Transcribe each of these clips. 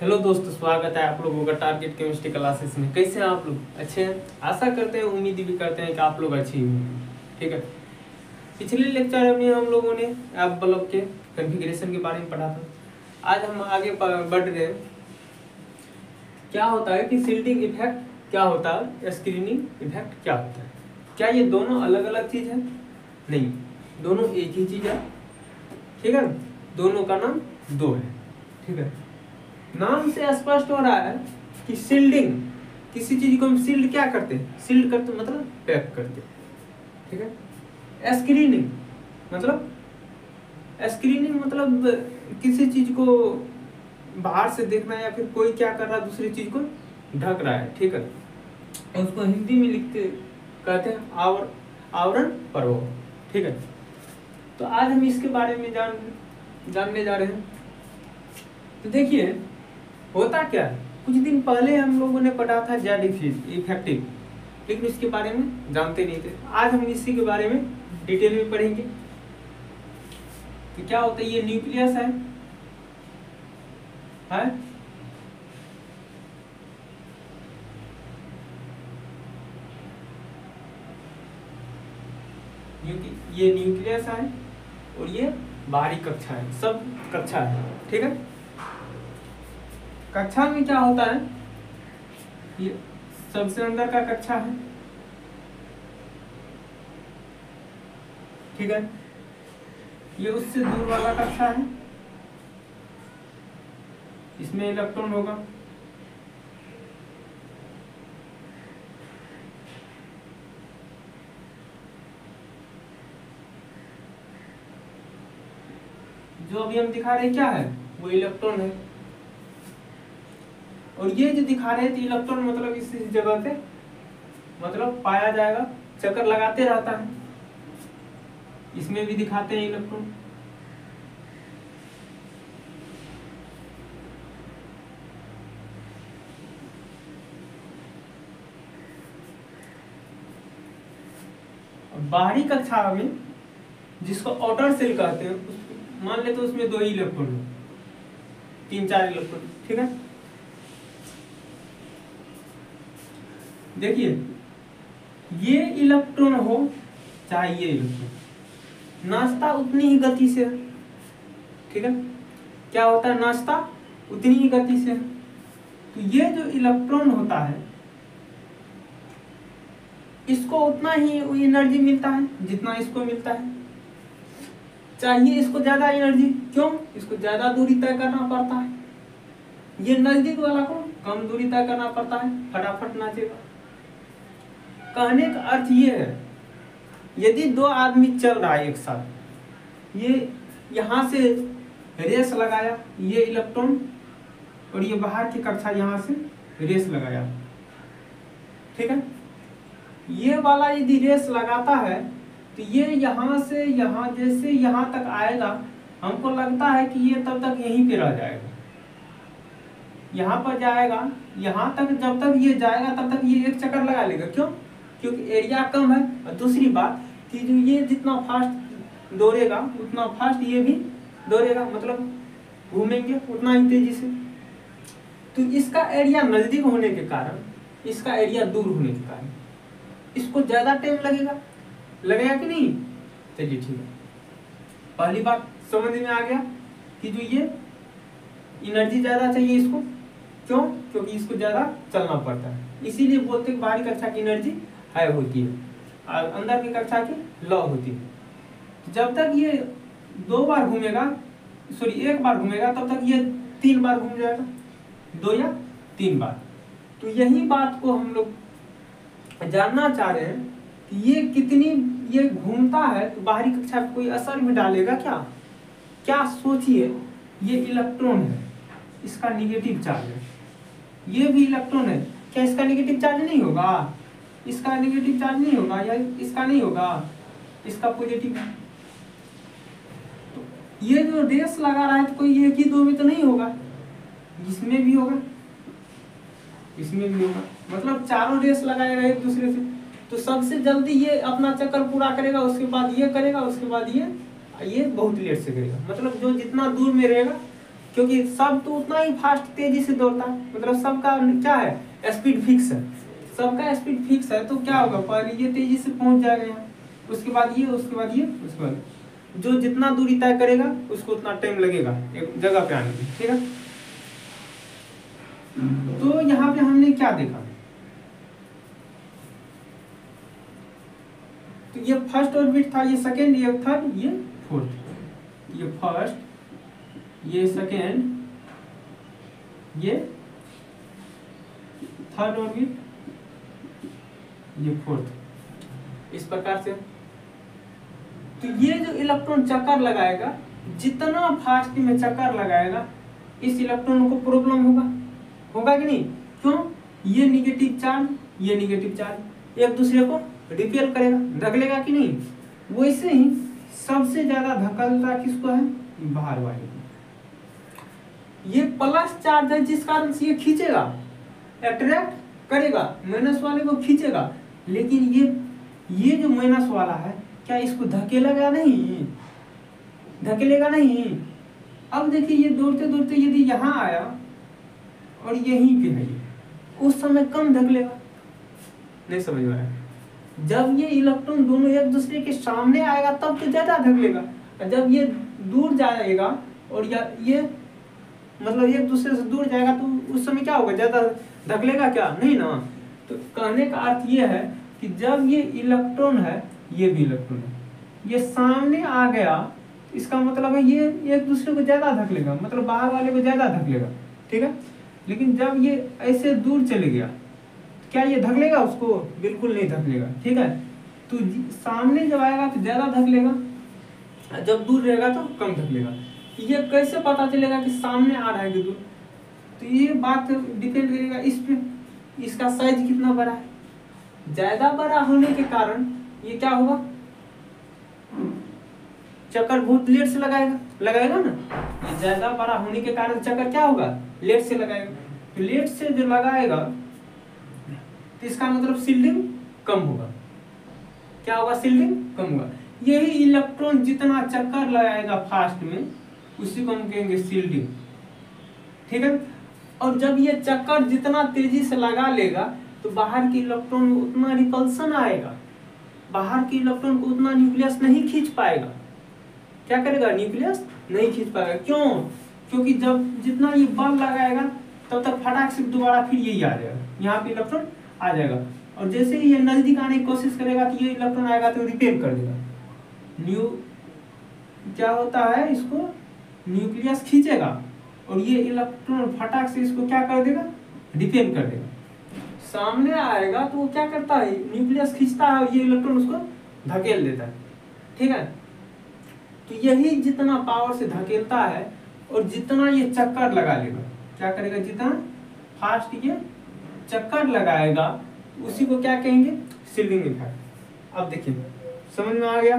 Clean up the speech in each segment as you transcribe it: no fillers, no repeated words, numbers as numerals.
Hello दोस्तों, स्वागत है आप लोगों का टारगेट केमिस्ट्री क्लासेस में। कैसे हैं आप लोग? अच्छे हैं? आशा करते हैं, उम्मीद भी करते हैं कि आप लोग अच्छे ही होंगे। ठीक है, पिछले लेक्चर में हम लोगों ने ऐप ब्लॉक के कॉन्फ़िगरेशन के बारे में पढ़ा था। आज हम आगे बढ़ रहे हैं। क्या होता है कि शिल्डिंग इफेक्ट क्या होता है, स्क्रीनिंग इफेक्ट क्या होता है। क्या ये दोनों अलग अलग चीज़ है? नहीं, दोनों एक ही चीज़ है। ठीक है, दोनों का नाम दो है। ठीक है, नाम से स्पष्ट हो रहा है कि शील्डिंग, किसी चीज को हम शील्ड क्या करते हैं? शील्ड करते मतलब पैक करते। ठीक है, स्क्रीनिंग मतलब किसी चीज को बाहर से देखना या फिर कोई क्या कर रहा है दूसरी चीज को ढक रहा है। ठीक है, उसको हिंदी में लिखते कहते हैं आवरण प्रभाव। ठीक है, तो आज हम इसके बारे में जानने जा रहे हैं। तो देखिए होता क्या है, कुछ दिन पहले हम लोगों ने पढ़ा था जेड इफेक्टिव, लेकिन इसके बारे में जानते नहीं थे। आज हम इसी के बारे में डिटेल में पढ़ेंगे कि क्या होता है। ये न्यूक्लियस है? ये न्यूक्लियस है और ये बाहरी कक्षा है, सब कक्षा है। ठीक है, कक्षा में क्या होता है, ये सबसे अंदर का कक्षा है। ठीक है, ये उससे दूर वाला कक्षा है, इसमें इलेक्ट्रॉन होगा। जो अभी हम दिखा रहे क्या है, वो इलेक्ट्रॉन है। और ये जो दिखा रहे थे इलेक्ट्रॉन मतलब इस जगह पे मतलब पाया जाएगा, चक्कर लगाते रहता है। इसमें भी दिखाते हैं इलेक्ट्रॉन। बाहरी कक्षा में जिसको आउटर सेल कहते हैं, मान ले तो उसमें दो ही इलेक्ट्रॉन है, 3-4 इलेक्ट्रॉन। ठीक है, देखिए ये इलेक्ट्रॉन हो चाहे ये इलेक्ट्रॉन, नाचता उतनी ही गति से है। ठीक है, क्या होता है, नाचता उतनी ही गति से है। तो ये जो इलेक्ट्रॉन होता है इसको उतना ही एनर्जी मिलता है जितना इसको मिलता है। चाहिए इसको ज्यादा एनर्जी, क्यों? इसको ज्यादा दूरी तय करना पड़ता है। ये नजदीक वाला को कम दूरी तय करना पड़ता है, फटाफट नाचेगा। कहने का अर्थ ये है, यदि दो आदमी चल रहा है एक साथ, ये यहां से रेस लगाया ये इलेक्ट्रॉन, और ये बाहर की कक्षा यहां से रेस लगाया। ठीक है, ये वाला यदि रेस लगाता है तो ये यहां से यहां जैसे यहां तक आएगा, हमको लगता है कि ये तब तक यहीं पे रह जाएगा। यहां पर जाएगा, यहां तक जब तक ये जाएगा तब तक ये एक चक्कर लगा लेगा। क्यों? क्योंकि एरिया कम है। और दूसरी बात कि जो ये जितना फास्ट दौड़ेगा उतना फास्ट ये भी दौड़ेगा, मतलब घूमेंगे उतना ही तेजी से। तो इसका एरिया नजदीक होने के कारण, इसका एरिया दूर होने के कारण इसको ज्यादा टाइम लगेगा कि नहीं? चलिए ठीक है, पहली बात समझ में आ गया कि जो ये एनर्जी ज्यादा चाहिए इसको। क्यों? क्योंकि इसको ज्यादा चलना पड़ता है, इसीलिए बोलते हैं बाहरी कक्षा की एनर्जी हाई होती है और अंदर की कक्षा की लो होती है। जब तक ये एक बार घूमेगा तब तक ये 3 बार घूम जाएगा, 2 या 3 बार। तो यही बात को हम लोग जानना चाह रहे हैं कि ये कितनी ये घूमता है तो बाहरी कक्षा पे कोई असर भी डालेगा क्या? सोचिए, ये इलेक्ट्रॉन है, इसका नेगेटिव चार्ज है, ये भी इलेक्ट्रॉन है, क्या इसका नेगेटिव चार्ज नहीं होगा? इसका नेगेटिव चार्ज नहीं होगा या इसका नहीं होगा, इसका पॉजिटिव है। तो ये जो रेस लगा रहा है तो कोई एक ही दो में तो नहीं होगा, इसमें भी होगा, इसमें भी होगा, मतलब चारों रेस लगाएगा एक दूसरे से। तो सबसे जल्दी ये अपना चक्कर पूरा करेगा, उसके बाद ये करेगा, उसके बाद ये बहुत लेट से करेगा। मतलब जो जितना दूर में रहेगा, क्योंकि सब तो उतना ही फास्ट तेजी से दौड़ता है, मतलब सबका क्या है, स्पीड फिक्स है, सबका स्पीड फिक्स है। तो क्या होगा, पहले ये तेजी से पहुंच जाएगा यहाँ, उसके बाद ये, उसके बाद ये, उसके बाद जो जितना दूरी तय करेगा उसको उतना टाइम लगेगा एक जगह पे आने में, ठीक है। तो यहाँ पे हमने क्या देखा, तो ये फर्स्ट ऑर्बिट था, ये सेकेंड, ये थर्ड, ये फोर्थ, ये फर्स्ट, ये सेकेंड, ये थर्ड ऑर्बिट, ये फोर्थ, इस प्रकार से। तो ये जो इलेक्ट्रॉन चक्कर लगाएगा, जितना फास्ट में चक्कर लगाएगा, इस इलेक्ट्रॉन को प्रॉब्लम होगा कि नहीं? क्यों? ये निगेटिव चार्ज, ये निगेटिव चार्ज एक दूसरे को रिपेल करेगा, धकेलेगा कि नहीं? वैसे ही सबसे ज्यादा धकलता किसको है, बाहर वाले को। ये प्लस चार्ज है, जिस कारण से ये खींचेगा, अट्रैक्ट करेगा, माइनस वाले को खींचेगा। लेकिन ये जो माइनस वाला है, क्या इसको धकेलेगा नहीं? धकेलेगा नहीं। अब देखिए, ये दौड़ते दौड़ते यदि यहाँ आया और यहीं पे है, ये उस समय कम धकेलेगा, नहीं समझ में आया? जब ये इलेक्ट्रॉन दोनों एक दूसरे के सामने आएगा तब तो ज्यादा धकेलेगा, जब ये दूर जाएगा और ये मतलब एक दूसरे से दूर जाएगा तो उस समय क्या होगा, ज्यादा धकेलेगा क्या? नहीं ना। तो कहने का अर्थ ये है कि जब ये इलेक्ट्रॉन है, ये भी इलेक्ट्रॉन है, ये सामने आ गया, इसका मतलब है ये एक दूसरे को ज्यादा धकेलेगा, मतलब बाहर वाले को ज्यादा धकेलेगा, ठीक है। लेकिन जब ये ऐसे दूर चले गया, क्या ये धकेलेगा उसको? बिल्कुल नहीं धकेलेगा, ठीक है। तो सामने जब आएगा तो ज्यादा धकेलेगा, जब दूर रहेगा तो कम धकेलेगा। ये कैसे पता चलेगा कि सामने आ रहा है कि दूर? तो ये बात डिपेंड करेगा इस पे, इसका साइज कितना बड़ा है। ज्यादा बड़ा होने के कारण ये क्या होगा, चक्कर बहुत लेट से लगाएगा ना। ये ज्यादा बड़ा होने के कारण चक्कर क्या होगा, लेट से लगाएगा। तो लेट से जो लगाएगा तो इसका मतलब शील्डिंग कम होगा। क्या होगा, शील्डिंग कम होगा। यही इलेक्ट्रॉन जितना चक्कर लगाएगा फास्ट में, उसी को हम कहेंगे शील्डिंग, ठीक है। और जब ये चक्कर जितना तेजी से लगा लेगा तो बाहर के इलेक्ट्रॉन में उतना रिपल्सन आएगा, बाहर के इलेक्ट्रॉन को उतना न्यूक्लियस नहीं खींच पाएगा। क्या करेगा, न्यूक्लियस नहीं खींच पाएगा। क्यों? क्योंकि जब जितना ये बल लगाएगा तब तक फटाक से दोबारा फिर यही आ जाएगा, यहाँ पे इलेक्ट्रॉन आ जाएगा। और जैसे ही ये नजदीक आने की कोशिश करेगा तो ये इलेक्ट्रॉन आएगा तो रिपेल कर देगा। क्या होता है, इसको न्यूक्लियस खींचेगा और ये इलेक्ट्रॉन फटाक से इसको क्या कर देगा, रिपेल कर देगा। सामने आएगा तो वो क्या करता है, न्यूक्लियस खींचता है और ये इलेक्ट्रॉन उसको धकेल देता है, ठीक है। तो यही जितना पावर से धकेलता है और जितना ये चक्कर लगा लेगा, क्या करेगा, जितना फास्ट ये चक्कर लगाएगा उसी को क्या कहेंगे, शील्डिंग इफेक्ट। अब देखिए समझ में आ गया,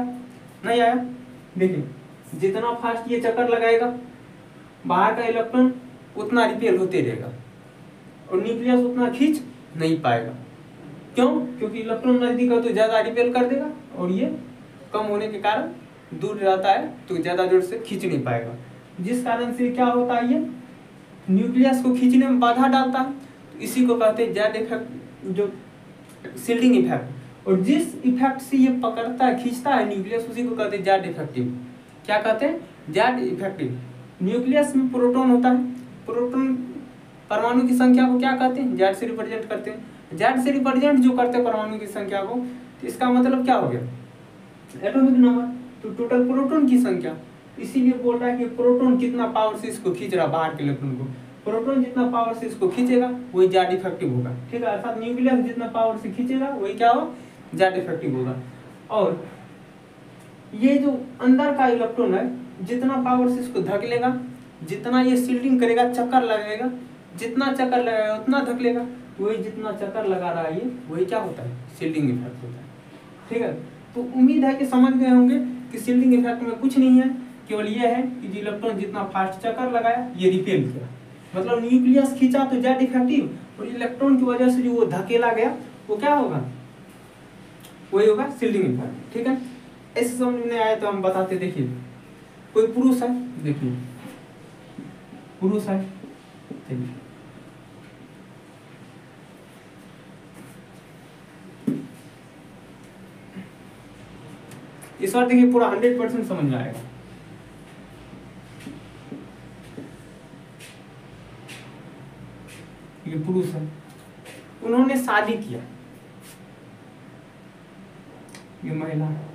नहीं आया? देखिए जितना फास्ट ये चक्कर लगाएगा, बाहर का इलेक्ट्रॉन उतना रिपेल होते रहेगा और न्यूक्लियस उतना खींच नहीं पाएगा। क्यों? क्योंकि इलेक्ट्रॉन नजदीक है तो ज्यादा रिपेल कर देगा और ये कम होने के कारण दूर रहता है तो ज्यादा जोर से खींच नहीं पाएगा, जिस कारण से क्या होता है, ये न्यूक्लियस को खींचने में बाधा डालता है। तो इसी को कहते हैं जेड इफेक्ट, जो शील्डिंग इफेक्ट। और जिस इफेक्ट से ये पकड़ता है, खींचता है न्यूक्लियस, उसी को कहते हैं जेड इफेक्टिव। क्या कहते हैं, जेड इफेक्टिव। न्यूक्लियस में प्रोटॉन होता है, प्रोटॉन परमाणु की संख्या को क्या कहते हैं, जेड से रिप्रेजेंट करते हैं। जेड से रिप्रेजेंट जो करते हैं परमाणु की संख्या को, तो इसका मतलब क्या हो गया, एटॉमिक नंबर, तो टोटल प्रोटॉन की संख्या। इसीलिए बोल रहा है कि प्रोटॉन कितना पावर से इसको खींच रहा, बाहर के इलेक्ट्रॉन को। प्रोटॉन जितना पावर से इसको खींचेगा वही जेड इफेक्टिव होगा, ठीक है। अर्थात न्यूक्लियस जितना पावर से खींचेगा वही क्या हो, जेड इफेक्टिव होगा। और ये जो अंदर का इलेक्ट्रॉन है, जितना पावर से इसको धकेलेगा, जितना ये शील्डिंग करेगा, चक्कर लगाएगा, जितना चक्कर लगाएगा उतना धकेलेगा, वही जितना चक्कर लगा रहा है ये, वही क्या होता है, शील्डिंग इफेक्ट होता है, ठीक है। तो उम्मीद है कि समझ गए होंगे कि शील्डिंग इफेक्ट में कुछ नहीं है, केवल ये है कि इलेक्ट्रॉन जितना फास्ट चक्कर लगाया ये रिपेल किया, मतलब न्यूक्लियस खींचा तो जेड इफेक्टिव, और इलेक्ट्रॉन की वजह से जो वो धकेला गया वो क्या होगा, वही होगा शील्डिंग इफेक्ट, ठीक है। ऐसे समझ में आया तो हम बताते। देखिए कोई पुरुष है, देखिए पुरुष है। चलिए इस बार देखिए पूरा 100% समझ में आएगा। ये पुरुष है, उन्होंने शादी किया, ये महिला है।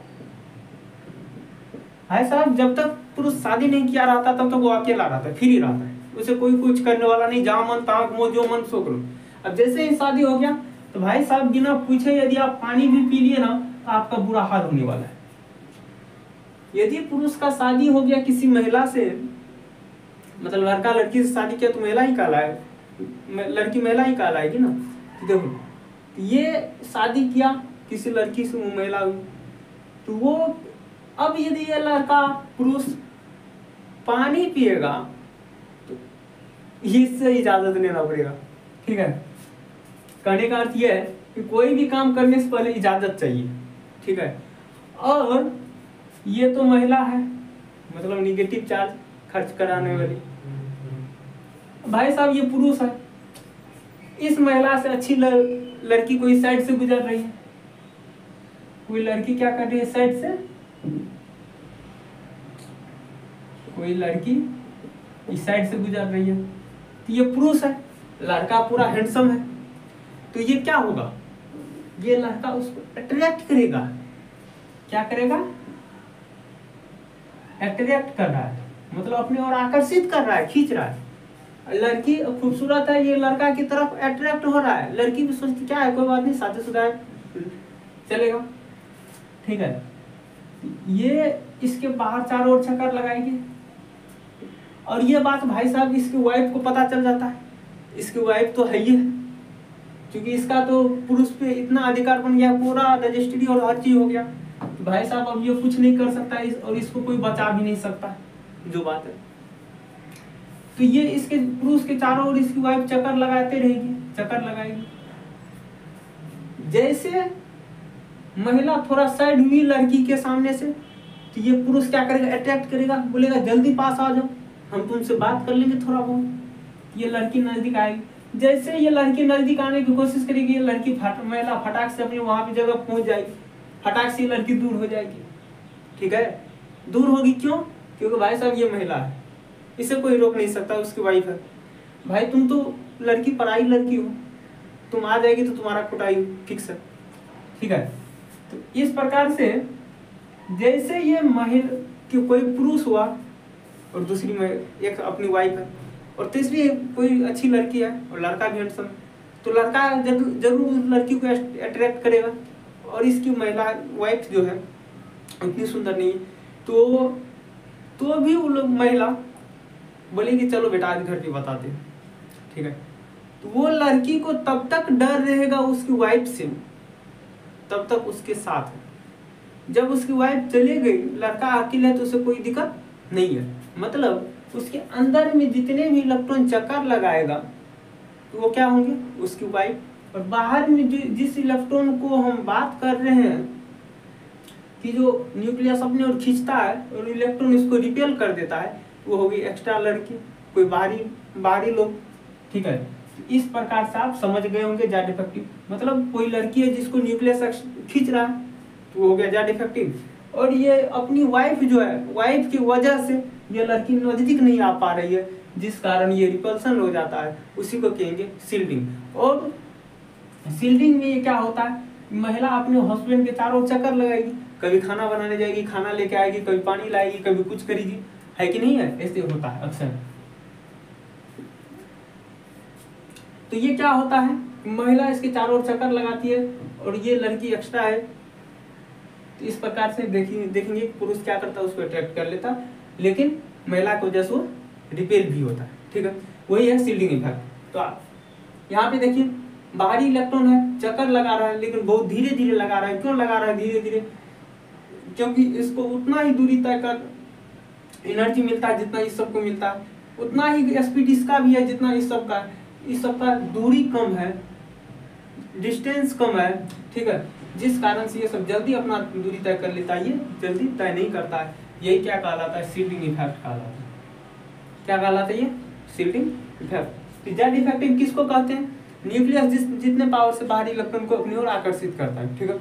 भाई साहब जब तक पुरुष शादी नहीं किया रहता तब तक वो अकेला रहता है, फ्री रहता है, उसे कोई कुछ करने वाला नहीं, जहां मन तहां घूमो, जो मन सो करो। अब जैसे ही शादी हो गया तो भाई साहब बिना पूछे यदि आप पानी भी पी लिए ना तो आपका बुरा हाल होने वाला है। यदि पुरुष का शादी हो गया किसी महिला से, मतलब लड़का लड़की से शादी किया तो महिला ही कहलाए, लड़की महिला ही कहलाएगी ना। देखो ये शादी किया किसी लड़की से, वो महिला हुई, तो वो अब यदि ये लड़का पुरुष पानी पिएगा तो इससे इजाजत लेना पड़ेगा। ठीक है, कहने का अर्थ यह है कि कोई भी काम करने से पहले इजाजत चाहिए। ठीक है, और ये तो महिला है, मतलब निगेटिव चार्ज खर्च कराने वाली। भाई साहब ये पुरुष है, इस महिला से अच्छी लड़की कोई साइड से गुजर रही है, कोई लड़की क्या कर रही है साइड से, कोई लड़की इस साइड से गुजर रही है, तो ये पुरुष है, लड़का पूरा हैंडसम है, तो ये क्या होगा, ये लड़का उसको अट्रैक्ट करेगा। क्या करेगा, अट्रैक्ट कर रहा है, मतलब अपने और आकर्षित कर रहा है, खींच रहा है। लड़की खूबसूरत है, ये लड़का की तरफ अट्रैक्ट हो रहा है, लड़की भी सोचती क्या है, कोई बात नहीं, शादीशुदा है, चलेगा। ठीक है, ये इसके बाहर चारों ओर चक्कर लगाएगी, और ये बात भाई साहब इसकी वाइफ को पता चल जाता है। इसकी वाइफ तो है ही है, क्योंकि इसका तो पुरुष पे इतना अधिकार बन गया, पूरा रजिस्ट्री और हर चीज हो गया, तो भाई साहब अब ये कुछ नहीं कर सकता और इसको कोई बचा भी नहीं सकता, जो बात है। तो ये इसके पुरुष के चारों ओर इसकी वाइफ चक्कर लगाते रहेगी, चक्कर लगाएगी। जैसे महिला थोड़ा साइड हुई लड़की के सामने से, तो ये पुरुष क्या करेगा, अट्रैक्ट करेगा, बोलेगा जल्दी पास आ जाओ, हम तुमसे बात कर लेंगे थोड़ा बहुत। ये लड़की नजदीक आएगी, जैसे ये लड़की नजदीक आने की कोशिश करेगी, ये लड़की महिला फटाक से अपनी वहां पे जगह पहुंच जाएगी, फटाक से लड़की दूर हो जाएगी। ठीक है, दूर होगी क्यों, क्योंकि भाई साहब ये महिला है, इसे कोई रोक नहीं सकता, उसकी वाइफ है। भाई तुम तो लड़की पराई लड़की हो, तुम आ जाएगी तो तुम्हारा कुटाई फिक्स है। ठीक है, तो इस प्रकार से जैसे ये महिला कि कोई पुरुष हुआ और दूसरी में एक अपनी वाइफ है और तीसरी कोई अच्छी लड़की है और लड़का भी हैंडसम, तो लड़का जरूर उस लड़की को अट्रैक्ट करेगा, और इसकी महिला वाइफ जो है उतनी सुंदर नहीं है, तो भी वो लोग महिला बोलेगी चलो बेटा आज घर पे बताते हैं। ठीक है, तो वो लड़की को तब तक डर रहेगा उसकी वाइफ से, तब तक उसके साथ है। जब उसकी वाइफ चली गई, लड़का अकेला है, तो उसे कोई दिक्कत नहीं है, मतलब उसके अंदर में जितने भी इलेक्ट्रॉन चक्कर लगाएगा तो वो क्या होंगे, उसकी वाइफ। और बाहर में जिस इलेक्ट्रॉन को हम बात कर रहे हैं कि जो न्यूक्लियस अपने ओर खींचता है और इलेक्ट्रॉन इसको रिपेल कर देता है, वो होगी एक्स्ट्रा लड़की, कोई बाहरी लोग। ठीक है, इस प्रकार से आप समझ गए होंगे जेड इफेक्टिव, मतलब कोई लड़की है जिसको न्यूक्लियस खींच रहा है तो वो हो गया जेड इफेक्टिव। और ये अपनी वाइफ जो है, वाइफ की वजह से ये लड़की नजदीक नहीं आ पा रही है, जिस कारण ये रिपल्सन हो जाता है, उसी को कहेंगे शील्डिंग। और शील्डिंग में ये क्या होता है, महिला अपने हस्बैंड के चारों चक्कर लगाएगी, कभी खाना बनाने जाएगी, खाना लेके आएगी, कभी पानी लाएगी, कभी कुछ करेगी, है कि नहीं है, ऐसे होता है अक्सर। तो ये क्या होता है, महिला इसके चारों ओर चक्कर लगाती है और ये लड़की एक्स्ट्रा है, तो इस प्रकार से देखेंगे पुरुष क्या करता है, उसको अट्रैक्ट कर लेता, लेकिन महिला की वजह से वो रिपेल भी होता है। ठीक है, वही है शील्डिंग इफेक्ट। तो यहाँ पे देखिए बाहरी इलेक्ट्रॉन है, चक्कर लगा रहा है, लेकिन बहुत धीरे धीरे लगा रहा है। क्यों लगा रहा है धीरे धीरे, क्योंकि इसको उतना ही दूरी तय कर एनर्जी मिलता है जितना इस सबको मिलता है, उतना ही स्पीड इसका भी है जितना इस सब का है। इस सब का दूरी कम है, डिस्टेंस कम है। ठीक है, जिस कारण से ये सब जल्दी अपना दूरी तय कर लेता है, ये जल्दी तय नहीं करता है। यही क्या कहलाता है, शील्डिंग इफेक्ट कहलाता है। क्या कहलाता है ये, शील्डिंग इफेक्ट। तो जेड इफेक्टिव किसको कहते हैं? न्यूक्लियस जितने पावर से बाहरी इलेक्ट्रॉन को अपनी ओर आकर्षित करता है, ठीक है,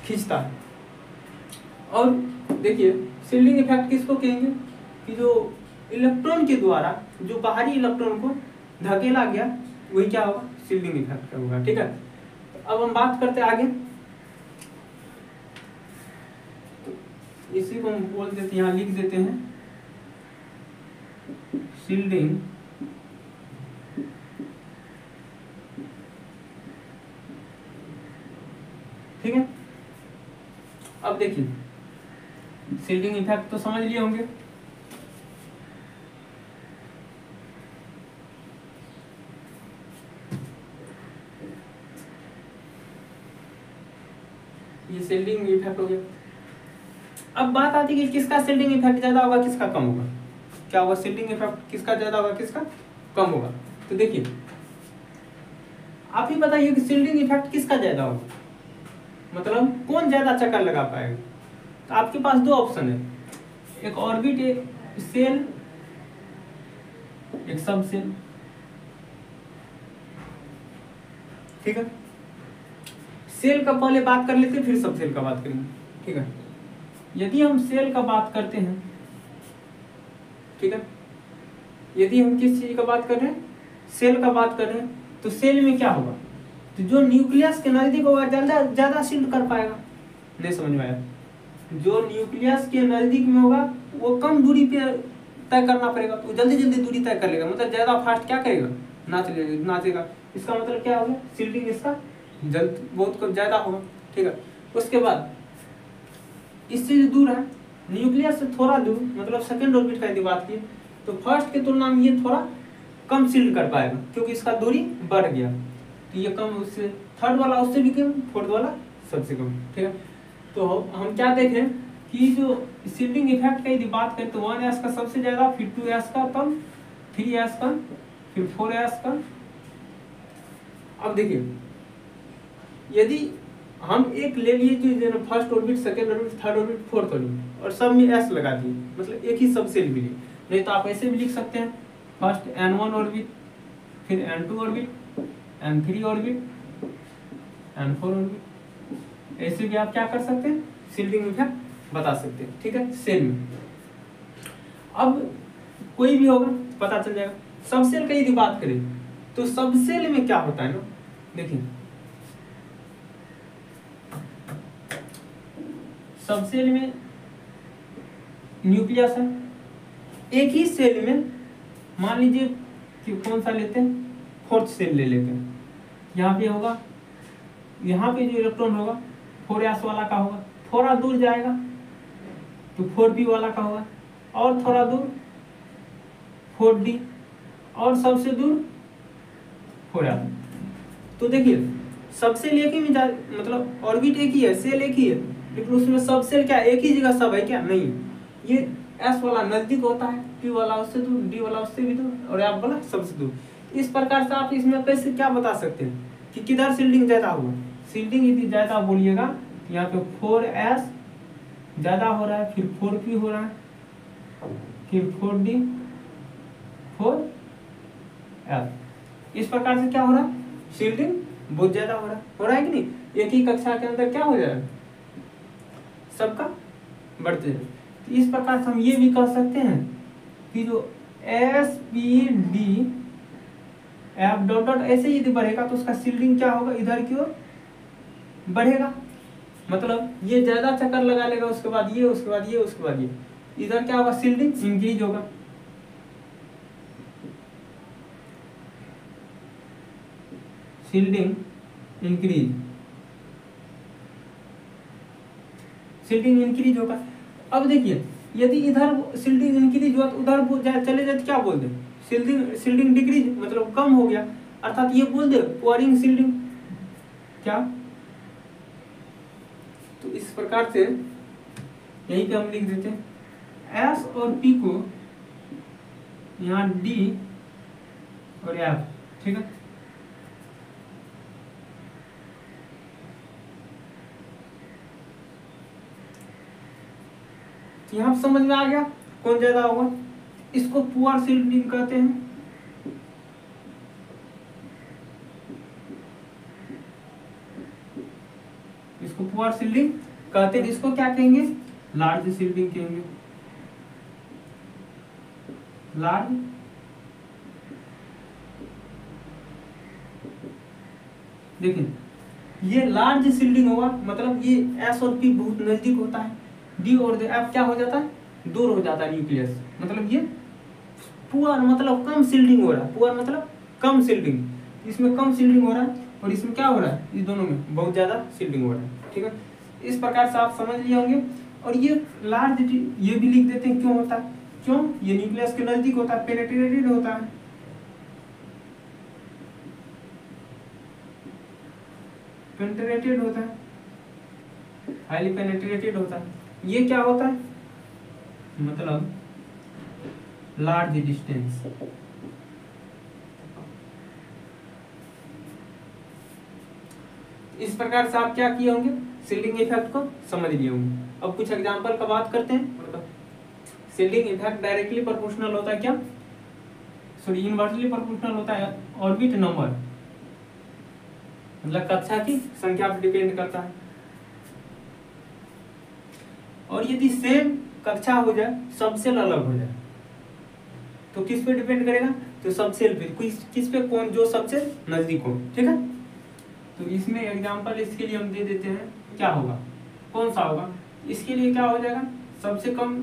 खींचता है। और देखिए शील्डिंग इफेक्ट किसको कहेंगे कि जो इलेक्ट्रॉन के द्वारा जो बाहरी इलेक्ट्रॉन को धकेला गया वही क्या होगा? शील्डिंग इफेक्ट होगा, ठीक है। तो अब हम बात करते हैं आगे, तो इसी को हम बोल देते, यहाँ लिख देते हैं शील्डिंग ठीक है। अब देखिए शील्डिंग इफेक्ट तो समझ लिए होंगे। ये शील्डिंग इफेक्ट हो गया। अब बात आती है कि किसका शील्डिंग इफेक्ट ज्यादा होगा, किसका कम होगा। क्या होगा? शील्डिंग इफेक्ट किसका ज्यादा होगा, किसका कम होगा। तो देखिए आप ही बताइए कि शील्डिंग इफेक्ट किसका ज्यादा होगा, मतलब कौन ज्यादा चक्कर लगा पाएगा। तो आपके पास दो ऑप्शन है, एक ऑर्बिट, एक सेल, एक सब सेल, ठीक है। सेल का पहले बात कर लेते हैं, फिर सब सेल का बात करेंगे, ठीक है। यदि हम सेल का बात करते हैं, ठीक है, यदि हम किस चीज का बात कर रहे हैं, सेल का बात कर रहे हैं, तो सेल में क्या होगा? तो जो न्यूक्लियस के नजदीक होगा ज्यादा शील्ड कर पाएगा। नहीं समझ में आया? जो न्यूक्लियस के नजदीक में होगा वो कम दूरी पे तय करना पड़ेगा, तो जल्दी जल्दी दूरी तय कर लेगा, मतलब ज्यादा फास्ट क्या करेगा? नाचेगा। इसका मतलब क्या होगा? शील्डिंग इसका बहुत ज्यादा होगा, ठीक है। उसके बाद इससे जो दूर है, न्यूक्लियस से थोड़ा दूर, मतलब सेकेंड ऑर्बिट का यदि बात की तो फर्स्ट की तुलना में ये थोड़ा कम शील्ड कर पाएगा, क्योंकि इसका दूरी बढ़ गया। तो ये कम, उससे थर्ड वाला उससे भी कम, फोर्थ वाला सबसे कम, ठीक है। तो हम क्या देख रहे हैं कि जो शील्डिंग इफेक्ट का यदि बात करें तो 1s का सबसे ज्यादा, फिर 2s का कम, 3s का, फिर 4s का। अब देखिए यदि हम एक ले लिए जो first orbit, second orbit, third orbit, fourth orbit, और सब में s लगा दिए, मतलब एक ही सब सेल मिली। नहीं तो आप ऐसे भी लिख सकते हैं, फर्स्ट n1 ऑर्बिट, फिर n2 orbit, n3 orbit, n4 orbit. ऐसे भी आप क्या कर सकते हैं? शील्डिंग इफेक्ट बता सकते हैं, ठीक है, सेल में। अब कोई भी होगा पता चल जाएगा। सबसेल की यदि बात करें तो सबसेल में क्या होता है ना, देखिए सबसेल में न्यूक्लियस है, एक ही सेल में मान लीजिए कि कौन सा लेते हैं, फोर्थ सेल ले लेते हैं। यहाँ पे होगा, यहाँ पे जो इलेक्ट्रॉन होगा 4s वाला का होगा, थोड़ा दूर जाएगा तो 4p वाला का होगा, और थोड़ा दूर 4d, और सबसे दूर 4s। तो देखिए सबसेल एक ही में मतलब ऑर्बिट एक ही है, सेल एक ही है, लेकिन उसमें सब सेल क्या एक ही जगह सब है क्या? नहीं, ये s वाला नजदीक होता है, p वाला उससे दूर, d वाला उससे भी दूर, और f वाला सबसे दूर। इस प्रकार से आप इसमें कैसे क्या बता सकते हैं कि किधर शील्डिंग ज्यादा होगा। शील्डिंग यदि ज्यादा बोलिएगा तो यहाँ पे 4s ज्यादा हो रहा है, फिर 4p हो रहा है, फिर 4d, 4f। इस प्रकार से क्या हो रहा है? शील्डिंग बहुत ज्यादा हो रहा है कि नहीं? एक ही कक्षा के अंदर क्या हो जाएगा? सबका बढ़ते जाए। तो इस प्रकार से हम ये भी कह सकते हैं कि जो s p d f dot dot ऐसे यदि बढ़ेगा तो उसका शील्डिंग क्या होगा? इधर की ओर बढ़ेगा, मतलब ये ज्यादा चक्कर लगा लेगा, उसके बाद ये, उसके बाद ये, उसके बाद ये, इधर क्या होगा? शील्डिंग इंक्रीज होगा। शील्डिंग इंक्रीज होगा। अब देखिए यदि इधर शील्डिंग इंक्रीज हुआ तो उधर चले जाए तो क्या बोल दे? शील्डिंग डिक्रीज, मतलब कम हो गया, अर्थात ये बोल दे पुअरिंग शील्डिंग। क्या? तो इस प्रकार से यहीं पे हम लिख देते हैं S और P को यहाँ D और F, ठीक है। यहाँ समझ में आ गया कौन ज्यादा होगा? इसको पुअर शील्डिंग कहते हैं, पुअर शिल्डिंग कहते हैं, इसको क्या कहेंगे, लार्ज शिल्डिंग कहेंगे, लार्ज देखिए ये लार्ज शिल्डिंग होगा, मतलब ये एस और पी बहुत नजदीक होता है, डी और एफ क्या हो जाता है, दूर हो जाता है न्यूक्लियस, मतलब ये पुअर मतलब कम शिल्डिंग हो रहा है, पुअर मतलब कम शिल्डिंग, इसमें कम शिल्डिंग हो रहा है और इसमें क्या हो रहा है, इस दोनों में बहुत ज्यादा शिल्डिंग हो रहा है, ठीक है। इस प्रकार से आप समझ लिए होंगे। और ये लार्ज ये भी लिख देते हैं, क्यों होता है, क्यों, ये न्यूक्लियस के नजदीक होता है, पेनिट्रेटेड होता है, पेनिट्रेटेड होता है, हाईली पेनिट्रेटेड होता है, ये क्या होता है, मतलब लार्ज डिस्टेंस। इस प्रकार से आप क्या किए होंगे, शिल्डिंग इफेक्ट को समझ लिए होंगे। अब कुछ एग्जांपल का बात करते हैं। मतलब शिल्डिंग इफेक्ट डायरेक्टली प्रोपोर्शनल होता है, क्या सॉरी इनवर्सली प्रोपोर्शनल होता है ऑर्बिट नंबर, मतलब कक्षा की संख्या पर डिपेंड करता है। और यदि सेम कक्षा हो जाए, सबसेल अलग हो जाए, तो किस पे डिपेंड करेगा, तो सबसेल पे, किस पे, कौन जो सबसे नजदीक हो, ठीक है। तो इसमें एग्जांपल इसके लिए हम दे देते हैं, क्या होगा, कौन सा होगा, इसके लिए क्या हो जाएगा, सबसे कम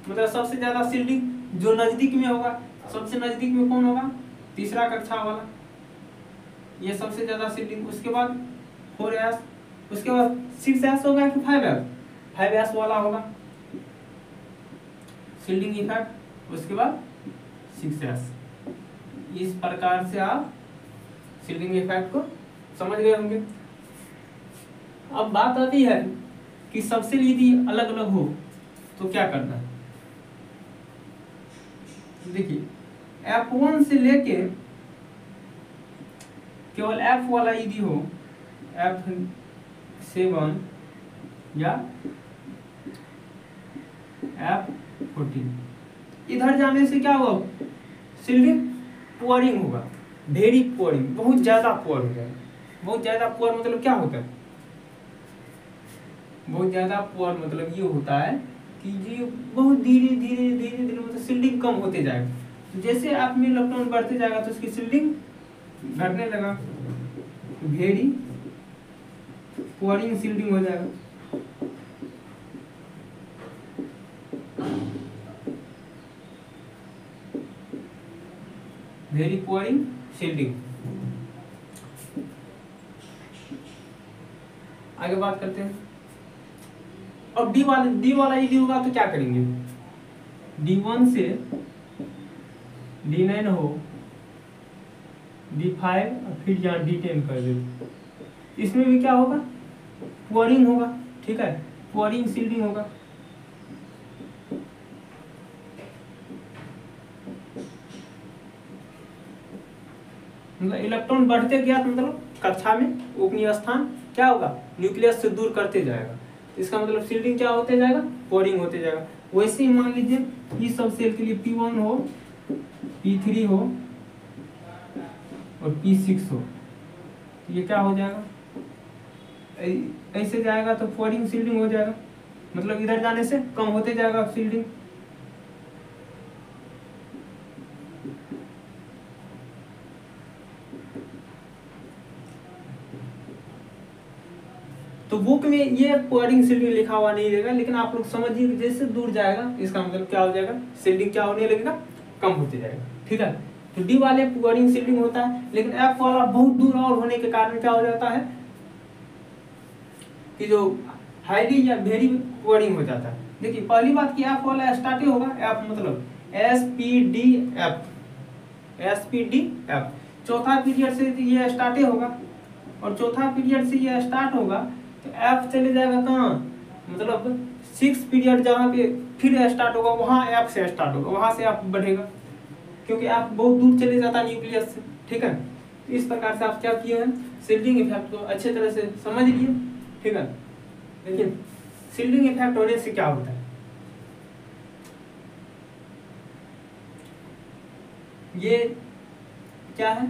मतलब सबसे ज्यादा शिल्डिंग जो नजदीक में होगा, सबसे नजदीक में कौन होगा, तीसरा कक्षा वाला, ये सबसे ज्यादा शिल्डिंग। उसके बाद 4s, उसके बाद 6s होगा कि 5s, 5s वाला होगा शिल्डिंग इफेक्ट, उसके बाद 6s। इस प्रकार से आप शिल्डिंग इफेक्ट को समझ गए होंगे। अब बात आती है कि सबसे यदि अलग अलग हो तो क्या करना है। देखिए F1 से लेके केवल F वाला यदि हो, F7 या F14, इधर जाने से क्या होगा, शिल्डिंग पुअरिंग होगा, वेरी पुअरिंग, बहुत ज्यादा पुअर हो जाएगा। बहुत ज्यादा पुअर मतलब क्या होता है, बहुत ज्यादा पुअर मतलब ये होता है कि ये बहुत धीरे धीरे धीरे धीरे मतलब शिल्डिंग कम होते जाएगा। तो जैसे आप में इलेक्ट्रॉन बढ़ते जाएगा तो उसकी शिल्डिंग घटने लगा, वेरी पुअरिंग शिल्डिंग हो जाएगा। Very pouring shielding. आगे बात करते हैं। अब डी वाला यदि होगा तो क्या करेंगे, D1 से D9 हो, D5 और फिर यहाँ D10 कर दे। इसमें भी क्या होगा, पुअरिंग होगा, ठीक है, पुअरिंग शिल्डिंग होगा। मतलब इलेक्ट्रॉन बढ़ते गया तो मतलब कक्षा में उपनीय स्थान क्या होगा, न्यूक्लियस से दूर करते जाएगा। इसका मतलब शिल्डिंग क्या होते जाएगा, पोरिंग होते जाएगा। वैसे ही मान लीजिए इस सब सेल के लिए P1 हो, P3 हो और P6 हो, तो ये क्या हो जाएगा, ऐसे जाएगा तो पोरिंग शिल्डिंग हो जाएगा, मतलब इधर जाने से कम होते जाएगा शिल्डिंग। तो बुक में ये पोरिंग शिल्डिंग लिखा हुआ नहीं रहेगा, लेकिन आप लोग समझिए जैसे दूर जाएगा इसका मतलब क्या हो जाएगा, शिल्डिंग क्या होने लगेगा, कम होते जाएगा, ठीक है। तो डी वाले पोरिंग शिल्डिंग होता है, लेकिन एफ वाला बहुत दूर और होने के कारण क्या हो जाता है कि जो हाईली या वेरी पोरिंग हो जाता है। देखिए पहली बात कि एफ वाला स्टार्ट ही होगा, एफ मतलब SPDF, SPDF चौथा पीरियड से ये स्टार्ट ही होगा, और चौथा पीरियड से ये स्टार्ट होगा तो एफ चले जाएगा कहाँ, मतलब 6 पीरियड जहाँ पे फिर स्टार्ट होगा वहाँ एफ से स्टार्ट होगा, वहाँ से एफ बढ़ेगा, क्योंकि एफ बहुत दूर चले जाता है न्यूक्लियस से, ठीक है। तो इस प्रकार से आप क्या किए हैं, शिल्डिंग इफेक्ट को अच्छे तरह से समझ लिए, ठीक है। देखिए शिल्डिंग इफेक्ट होने से क्या होता है, ये क्या है,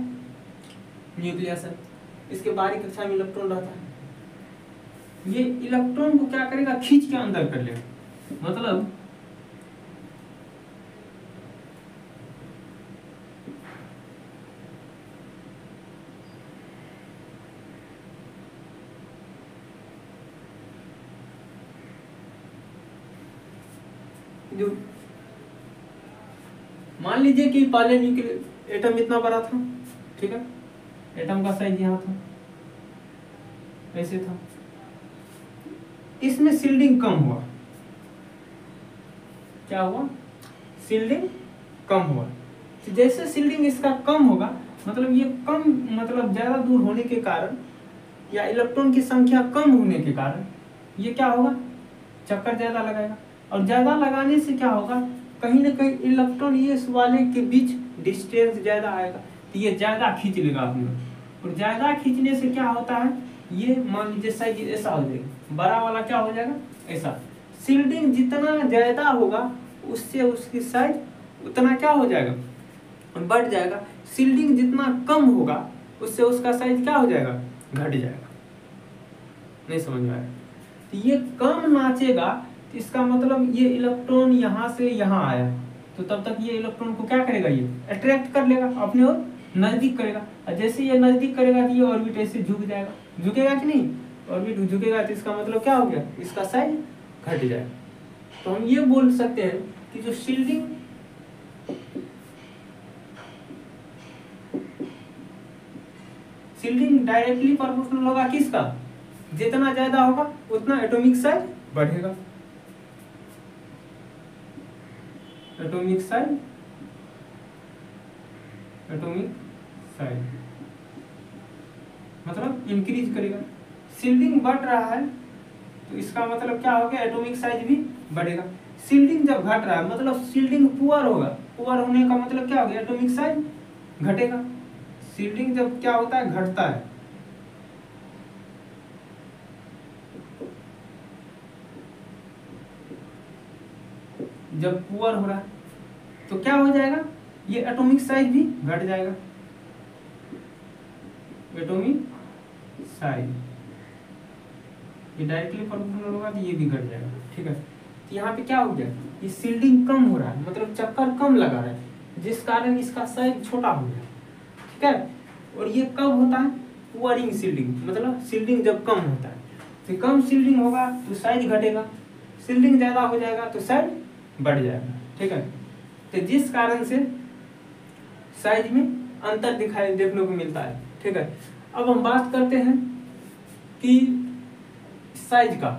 न्यूक्लियस है, इसके बाहरी कक्षा में इलेक्ट्रॉन रहता है, ये इलेक्ट्रॉन को क्या करेगा, खींच के अंदर कर लेगा। मतलब जो मान लीजिए कि पहले न्यूक्लियर एटम इतना बड़ा था, ठीक है, एटम का साइज यहाँ था, ऐसे था, इसमें शिल्डिंग कम हुआ। क्या हुआ, शिल्डिंग कम हुआ। तो जैसे शिल्डिंग इसका कम होगा, मतलब ये कम, मतलब ज्यादा दूर होने के कारण या इलेक्ट्रॉन की संख्या कम होने के कारण ये क्या होगा, चक्कर ज्यादा लगाएगा। और ज्यादा लगाने से क्या होगा, कहीं ना कहीं इलेक्ट्रॉन ये इस वाले के बीच डिस्टेंस ज्यादा आएगा, तो ये ज्यादा खींच लेगा अपने। और ज्यादा खींचने से क्या होता है, ये मान लीजिए साइज ऐसा हो जाएगा, बड़ा वाला क्या हो जाएगा, ऐसा। शिल्डिंग जितना ज्यादा होगा उससे उसकी साइज उतना क्या हो जाएगा, बढ़ जाएगा। शिल्डिंग जितना कम होगा उससे उसका साइज क्या हो जाएगा, घट जाएगा। नहीं समझ में आया? तो ये कम नाचेगा, तो इसका मतलब ये इलेक्ट्रॉन यहाँ से यहाँ आया, तो तब तक ये इलेक्ट्रॉन को क्या करेगा, ये अट्रैक्ट कर लेगा, अपने ओर नजदीक करेगा। और जैसे ये नजदीक करेगा तो ये ऑर्बिट ऐसे झुक जाएगा, झुकेगा कि नहीं, ऑर्बिट झुकेगा, तो इसका मतलब क्या हो गया, इसका साइज घट जाएगा। तो हम ये बोल सकते हैं कि जो शिल्डिंग डायरेक्टली प्रोपोर्शनल होगा किसका, जितना ज्यादा होगा उतना एटॉमिक साइज बढ़ेगा। एटॉमिक साइज मतलब इंक्रीज करेगा। शिल्डिंग बढ़ रहा है तो इसका मतलब क्या हो गया, एटॉमिक साइज भी बढ़ेगा। शिल्डिंग जब घट रहा है मतलब शिल्डिंग पुअर होगा, पुअर होने का मतलब क्या हो गया, एटॉमिक साइज घटेगा। शिल्डिंग जब क्या होता है, घटता है, जब पुअर हो रहा है तो क्या हो जाएगा, ये एटॉमिक साइज भी घट जाएगा। एटॉमिक साइज ये डायरेक्टली प्रोपोर्शनल होगा तो ये भी घट जाएगा, ठीक है। तो यहाँ पे क्या हो गया, ये शिल्डिंग कम हो रहा है, मतलब चक्कर कम लगा रहा है, जिस कारण इसका साइज छोटा हो गया, ठीक है। और ये कब होता है, पुअरिंग शिल्डिंग, मतलब शिल्डिंग जब कम होता है, तो कम शिल्डिंग होगा तो साइज घटेगा, शिल्डिंग ज्यादा हो जाएगा तो साइज बढ़ जाएगा, ठीक है। तो जिस कारण से साइज में अंतर देखने को मिलता है, ठीक है। अब हम बात करते हैं कि साइज का,